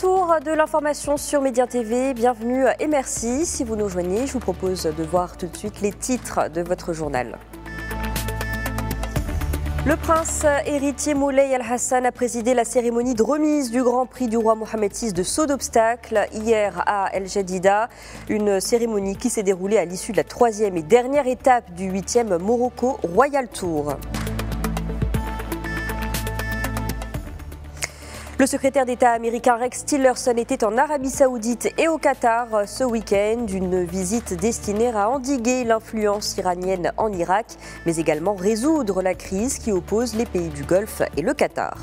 retour de l'information sur Média TV, bienvenue et merci. Si vous nous rejoignez, je vous propose de voir tout de suite les titres de votre journal. Le prince héritier Moulay Al Hassan a présidé la cérémonie de remise du Grand Prix du roi Mohamed VI de saut d'obstacle hier à El Jadida. Une cérémonie qui s'est déroulée à l'issue de la troisième et dernière étape du 8e Morocco Royal Tour. Le secrétaire d'État américain Rex Tillerson était en Arabie Saoudite et au Qatar ce week-end. Une visite destinée à endiguer l'influence iranienne en Irak, mais également résoudre la crise qui oppose les pays du Golfe et le Qatar.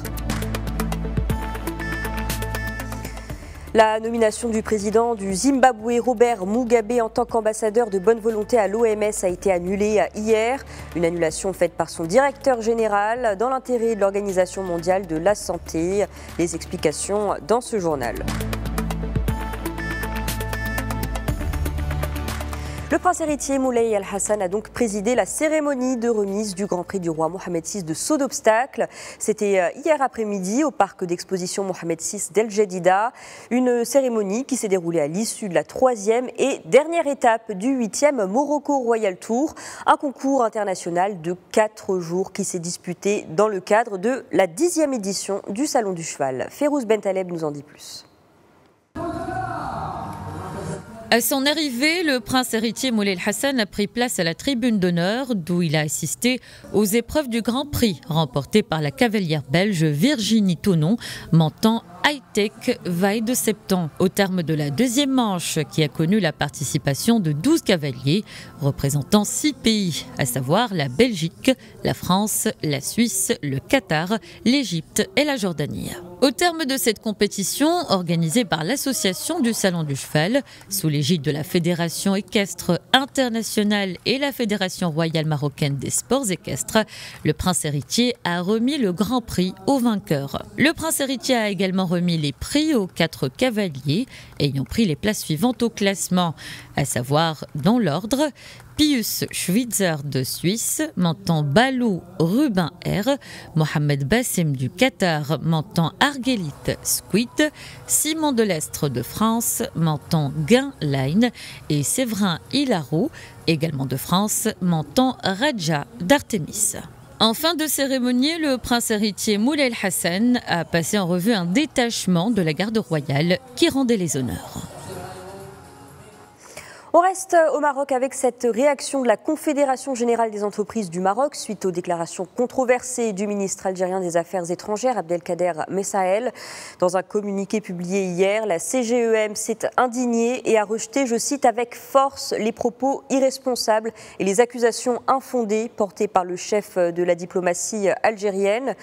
La nomination du président du Zimbabwe, Robert Mugabe, en tant qu'ambassadeur de bonne volonté à l'OMS a été annulée hier. Une annulation faite par son directeur général dans l'intérêt de l'Organisation mondiale de la santé. Les explications dans ce journal. Le prince héritier Moulay Al Hassan a donc présidé la cérémonie de remise du Grand Prix du roi Mohamed VI de saut d'obstacle. C'était hier après-midi au parc d'exposition Mohamed VI d'El Jadida. Une cérémonie qui s'est déroulée à l'issue de la troisième et dernière étape du 8e Morocco Royal Tour. Un concours international de 4 jours qui s'est disputé dans le cadre de la 10e édition du Salon du Cheval. Férouz Bentaleb nous en dit plus. À son arrivée, le prince héritier Moulay Al Hassan a pris place à la tribune d'honneur d'où il a assisté aux épreuves du Grand Prix remportées par la cavalière belge Virginie Tonon, montant high-tech vaille de septembre. Au terme de la deuxième manche qui a connu la participation de 12 cavaliers représentant 6 pays, à savoir la Belgique, la France, la Suisse, le Qatar, l'Égypte et la Jordanie. Au terme de cette compétition, organisée par l'Association du Salon du Cheval, sous l'égide de la Fédération équestre internationale et la Fédération royale marocaine des sports équestres, le prince héritier a remis le Grand Prix aux vainqueurs. Le prince héritier a également remis les prix aux 4 cavaliers ayant pris les places suivantes au classement, à savoir dans l'ordre Pius Schwitzer de Suisse, montant Balou Rubin R, Mohamed Bassem du Qatar, montant Argélite Squid, Simon Delestre de France, montant Gain Line et Séverin Hilaro, également de France, montant Raja d'Artémis. En fin de cérémonie, le prince héritier Moulay Al Hassan a passé en revue un détachement de la garde royale qui rendait les honneurs. On reste au Maroc avec cette réaction de la Confédération générale des entreprises du Maroc suite aux déclarations controversées du ministre algérien des Affaires étrangères, Abdelkader Messaël. Dans un communiqué publié hier, la CGEM s'est indignée et a rejeté, je cite, avec force les propos irresponsables et les accusations infondées portées par le chef de la diplomatie algérienne.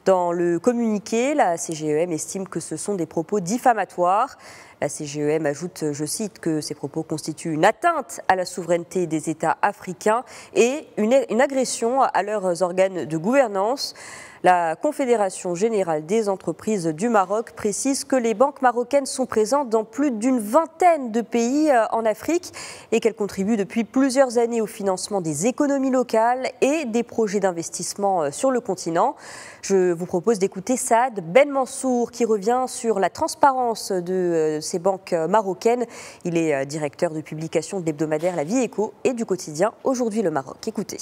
Dans le communiqué, la CGEM estime que ce sont des propos diffamatoires. La CGEM ajoute, je cite, que ces propos constituent une atteinte à la souveraineté des États africains et une agression à leurs organes de gouvernance. La Confédération générale des entreprises du Maroc précise que les banques marocaines sont présentes dans plus d'une vingtaine de pays en Afrique et qu'elles contribuent depuis plusieurs années au financement des économies locales et des projets d'investissement sur le continent. Je vous propose d'écouter Saad Ben Mansour qui revient sur la transparence de ces banques marocaines. Il est directeur de publication de l'hebdomadaire La Vie Éco et du quotidien Aujourd'hui le Maroc. Écoutez.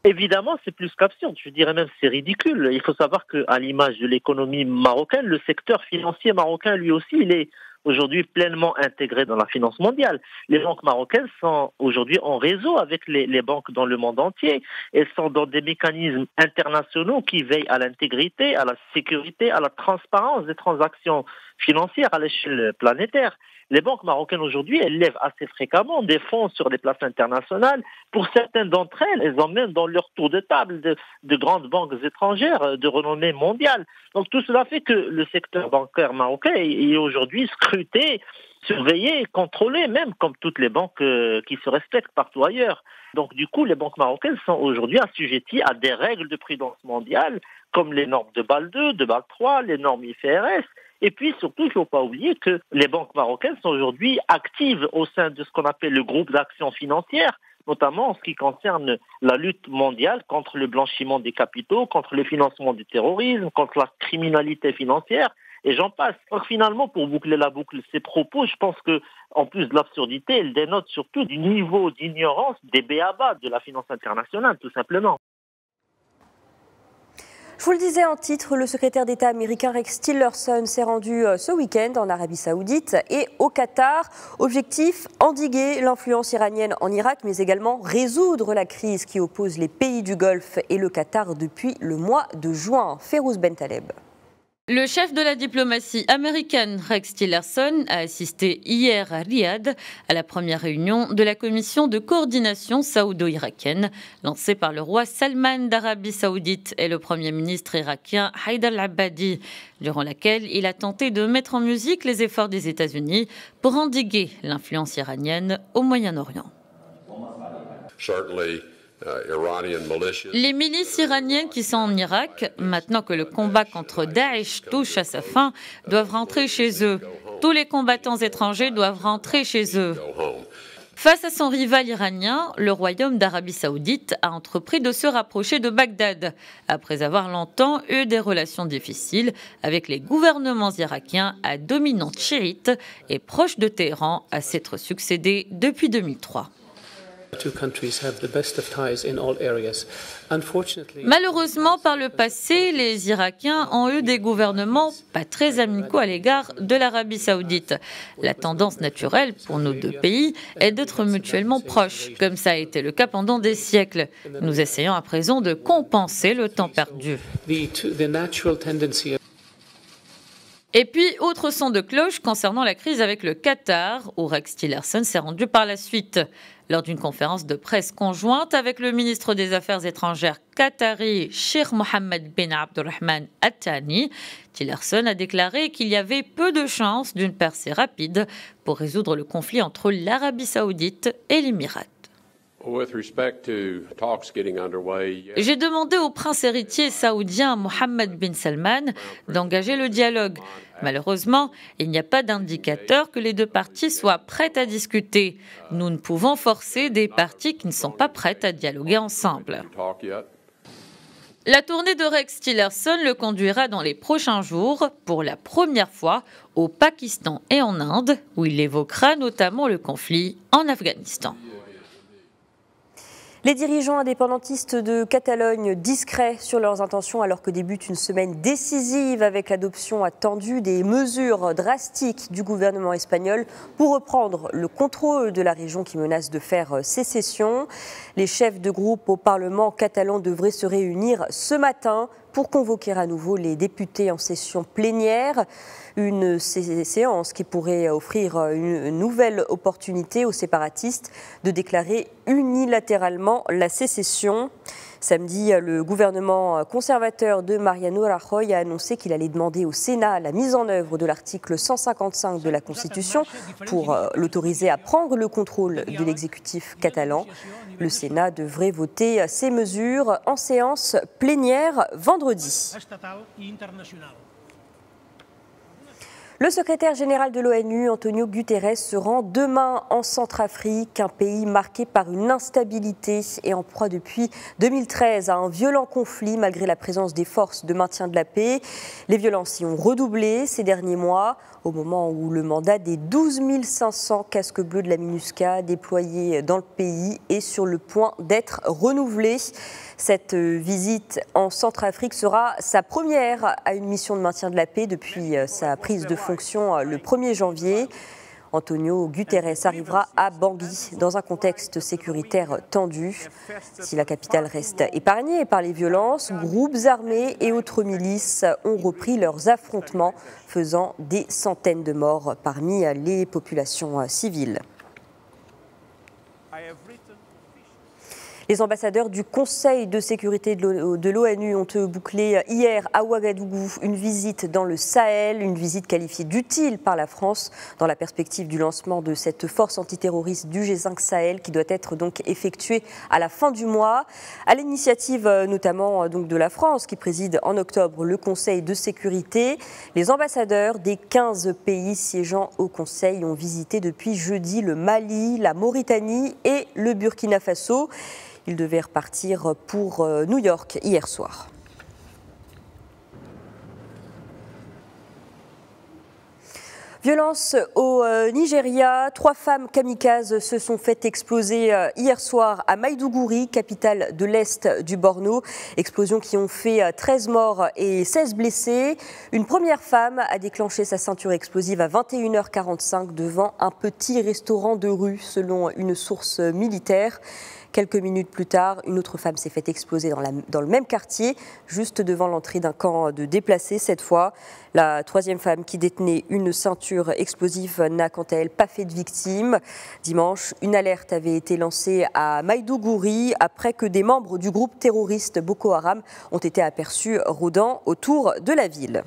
Évidemment, c'est plus qu'absurde. Je dirais même que c'est ridicule. Il faut savoir qu'à l'image de l'économie marocaine, le secteur financier marocain, lui aussi, il est aujourd'hui pleinement intégré dans la finance mondiale. Les banques marocaines sont aujourd'hui en réseau avec les banques dans le monde entier. Elles sont dans des mécanismes internationaux qui veillent à l'intégrité, à la sécurité, à la transparence des transactions financières à l'échelle planétaire. Les banques marocaines aujourd'hui, elles lèvent assez fréquemment des fonds sur les places internationales. Pour certaines d'entre elles, elles emmènent dans leur tour de table de grandes banques étrangères de renommée mondiale. Donc tout cela fait que le secteur bancaire marocain est aujourd'hui scruté, surveillé, contrôlé, même comme toutes les banques qui se respectent partout ailleurs. Donc du coup, les banques marocaines sont aujourd'hui assujetties à des règles de prudence mondiale, comme les normes de Bâle 2, de Bâle 3, les normes IFRS. Et puis surtout, il ne faut pas oublier que les banques marocaines sont aujourd'hui actives au sein de ce qu'on appelle le groupe d'action financière, notamment en ce qui concerne la lutte mondiale contre le blanchiment des capitaux, contre le financement du terrorisme, contre la criminalité financière. et j'en passe. Donc finalement, pour boucler la boucle, ces propos, je pense que en plus de l'absurdité, elle dénote surtout du niveau d'ignorance des b.a.-ba de la finance internationale, tout simplement. Je vous le disais en titre, le secrétaire d'État américain Rex Tillerson s'est rendu ce week-end en Arabie Saoudite et au Qatar. Objectif, endiguer l'influence iranienne en Irak, mais également résoudre la crise qui oppose les pays du Golfe et le Qatar depuis le mois de juin. Férouz Bentaleb. Le chef de la diplomatie américaine, Rex Tillerson, a assisté hier à Riyad à la première réunion de la commission de coordination saoudo-irakienne lancée par le roi Salman d'Arabie Saoudite et le premier ministre irakien Haïdar al-Abadi, durant laquelle il a tenté de mettre en musique les efforts des États-Unis pour endiguer l'influence iranienne au Moyen-Orient. Les milices iraniennes qui sont en Irak, maintenant que le combat contre Daesh touche à sa fin, doivent rentrer chez eux. Tous les combattants étrangers doivent rentrer chez eux. Face à son rival iranien, le royaume d'Arabie Saoudite a entrepris de se rapprocher de Bagdad, après avoir longtemps eu des relations difficiles avec les gouvernements irakiens à dominante chiite et proches de Téhéran à s'être succédé depuis 2003. Malheureusement, par le passé, les Irakiens ont eu des gouvernements pas très amicaux à l'égard de l'Arabie Saoudite. La tendance naturelle pour nos deux pays est d'être mutuellement proches, comme ça a été le cas pendant des siècles. Nous essayons à présent de compenser le temps perdu. Et puis, autre son de cloche concernant la crise avec le Qatar, où Rex Tillerson s'est rendu par la suite. Lors d'une conférence de presse conjointe avec le ministre des Affaires étrangères qatari, Sheikh Mohammed bin Abdulrahman Al Thani, Tillerson a déclaré qu'il y avait peu de chances d'une percée rapide pour résoudre le conflit entre l'Arabie Saoudite et l'Émirat. J'ai demandé au prince héritier saoudien Mohammed bin Salman d'engager le dialogue. Malheureusement, il n'y a pas d'indicateur que les deux parties soient prêtes à discuter. Nous ne pouvons forcer des parties qui ne sont pas prêtes à dialoguer ensemble. La tournée de Rex Tillerson le conduira dans les prochains jours, pour la première fois, au Pakistan et en Inde, où il évoquera notamment le conflit en Afghanistan. Les dirigeants indépendantistes de Catalogne discrets sur leurs intentions alors que débute une semaine décisive avec l'adoption attendue des mesures drastiques du gouvernement espagnol pour reprendre le contrôle de la région qui menace de faire sécession. Les chefs de groupe au Parlement catalan devraient se réunir ce matin pour convoquer à nouveau les députés en session plénière. Une séance qui pourrait offrir une nouvelle opportunité aux séparatistes de déclarer unilatéralement la sécession. Samedi, le gouvernement conservateur de Mariano Rajoy a annoncé qu'il allait demander au Sénat la mise en œuvre de l'article 155 de la Constitution pour l'autoriser à prendre le contrôle de l'exécutif catalan. Le Sénat devrait voter ces mesures en séance plénière vendredi. Le secrétaire général de l'ONU, Antonio Guterres, se rend demain en Centrafrique, un pays marqué par une instabilité et en proie depuis 2013 à un violent conflit malgré la présence des forces de maintien de la paix. Les violences y ont redoublé ces derniers mois, au moment où le mandat des 12 500 casques bleus de la MINUSCA déployés dans le pays est sur le point d'être renouvelé. Cette visite en Centrafrique sera sa première à une mission de maintien de la paix depuis sa prise de fonction le 1er janvier. Antonio Guterres arrivera à Bangui dans un contexte sécuritaire tendu. Si la capitale reste épargnée par les violences, groupes armés et autres milices ont repris leurs affrontements, faisant des centaines de morts parmi les populations civiles. Les ambassadeurs du Conseil de sécurité de l'ONU ont bouclé hier à Ouagadougou une visite dans le Sahel, une visite qualifiée d'utile par la France dans la perspective du lancement de cette force antiterroriste du G5 Sahel qui doit être donc effectuée à la fin du mois, à l'initiative notamment donc de la France qui préside en octobre le Conseil de sécurité. Les ambassadeurs des 15 pays siégeant au Conseil ont visité depuis jeudi le Mali, la Mauritanie et le Burkina Faso. Ils devaient repartir pour New York hier soir. Violence au Nigeria. 3 femmes kamikazes se sont fait exploser hier soir à Maïdougouri, capitale de l'Est du Borno. Explosions qui ont fait 13 morts et 16 blessés. Une première femme a déclenché sa ceinture explosive à 21h45 devant un petit restaurant de rue, selon une source militaire. Quelques minutes plus tard, une autre femme s'est fait exploser dans le même quartier, juste devant l'entrée d'un camp de déplacés cette fois. La 3e femme qui détenait une ceinture explosive n'a quant à elle pas fait de victime. Dimanche, une alerte avait été lancée à Maïdougouri après que des membres du groupe terroriste Boko Haram ont été aperçus rôdant autour de la ville.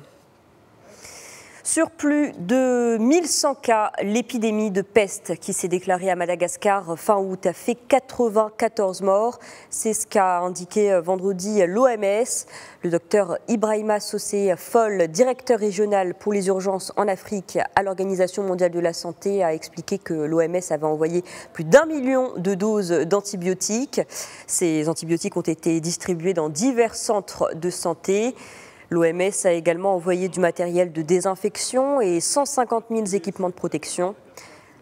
Sur plus de 1100 cas, l'épidémie de peste qui s'est déclarée à Madagascar fin août a fait 94 morts. C'est ce qu'a indiqué vendredi l'OMS. Le docteur Ibrahima Sossé Foll, directeur régional pour les urgences en Afrique à l'Organisation mondiale de la santé, a expliqué que l'OMS avait envoyé plus d'1 million de doses d'antibiotiques. Ces antibiotiques ont été distribués dans divers centres de santé. L'OMS a également envoyé du matériel de désinfection et 150 000 équipements de protection.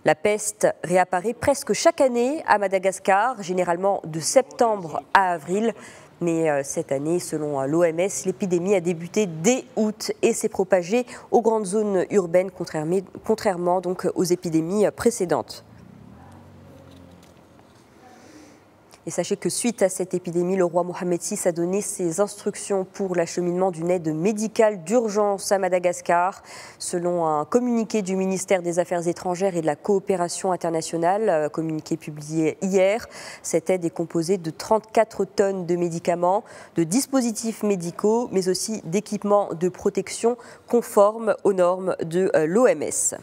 La peste réapparaît presque chaque année à Madagascar, généralement de septembre à avril. Mais cette année, selon l'OMS, l'épidémie a débuté dès août et s'est propagée aux grandes zones urbaines, contrairement donc aux épidémies précédentes. Et sachez que suite à cette épidémie, le roi Mohamed VI a donné ses instructions pour l'acheminement d'une aide médicale d'urgence à Madagascar. Selon un communiqué du ministère des Affaires étrangères et de la coopération internationale, communiqué publié hier, cette aide est composée de 34 tonnes de médicaments, de dispositifs médicaux, mais aussi d'équipements de protection conformes aux normes de l'OMS.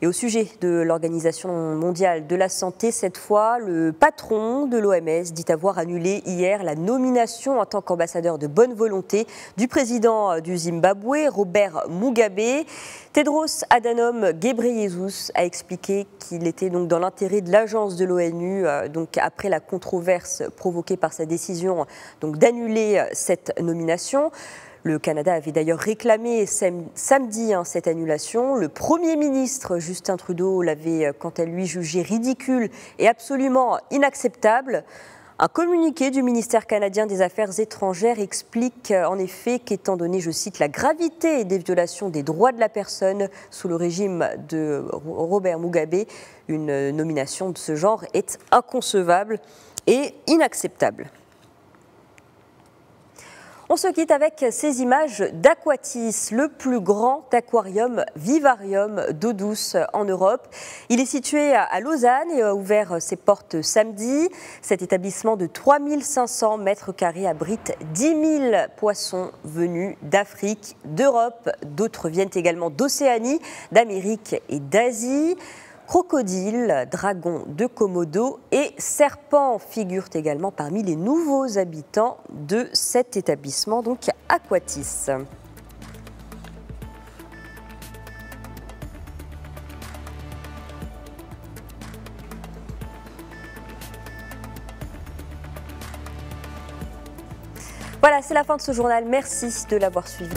Et au sujet de l'Organisation mondiale de la santé, cette fois, le patron de l'OMS dit avoir annulé hier la nomination en tant qu'ambassadeur de bonne volonté du président du Zimbabwe, Robert Mugabe. Tedros Adhanom Ghebreyesus a expliqué qu'il était donc dans l'intérêt de l'agence de l'ONU, donc après la controverse provoquée par sa décision d'annuler cette nomination. Le Canada avait d'ailleurs réclamé samedi cette annulation. Le Premier ministre Justin Trudeau l'avait quant à lui jugé ridicule et absolument inacceptable. Un communiqué du ministère canadien des Affaires étrangères explique en effet qu'étant donné, je cite, la gravité des violations des droits de la personne sous le régime de Robert Mugabe, une nomination de ce genre est inconcevable et inacceptable. On se quitte avec ces images d'Aquatis, le plus grand aquarium vivarium d'eau douce en Europe. Il est situé à Lausanne et a ouvert ses portes samedi. Cet établissement de 3500 mètres carrés abrite 10 000 poissons venus d'Afrique, d'Europe. D'autres viennent également d'Océanie, d'Amérique et d'Asie. Crocodiles, dragons de Komodo et serpents figurent également parmi les nouveaux habitants de cet établissement, donc Aquatis. Voilà, c'est la fin de ce journal. Merci de l'avoir suivi.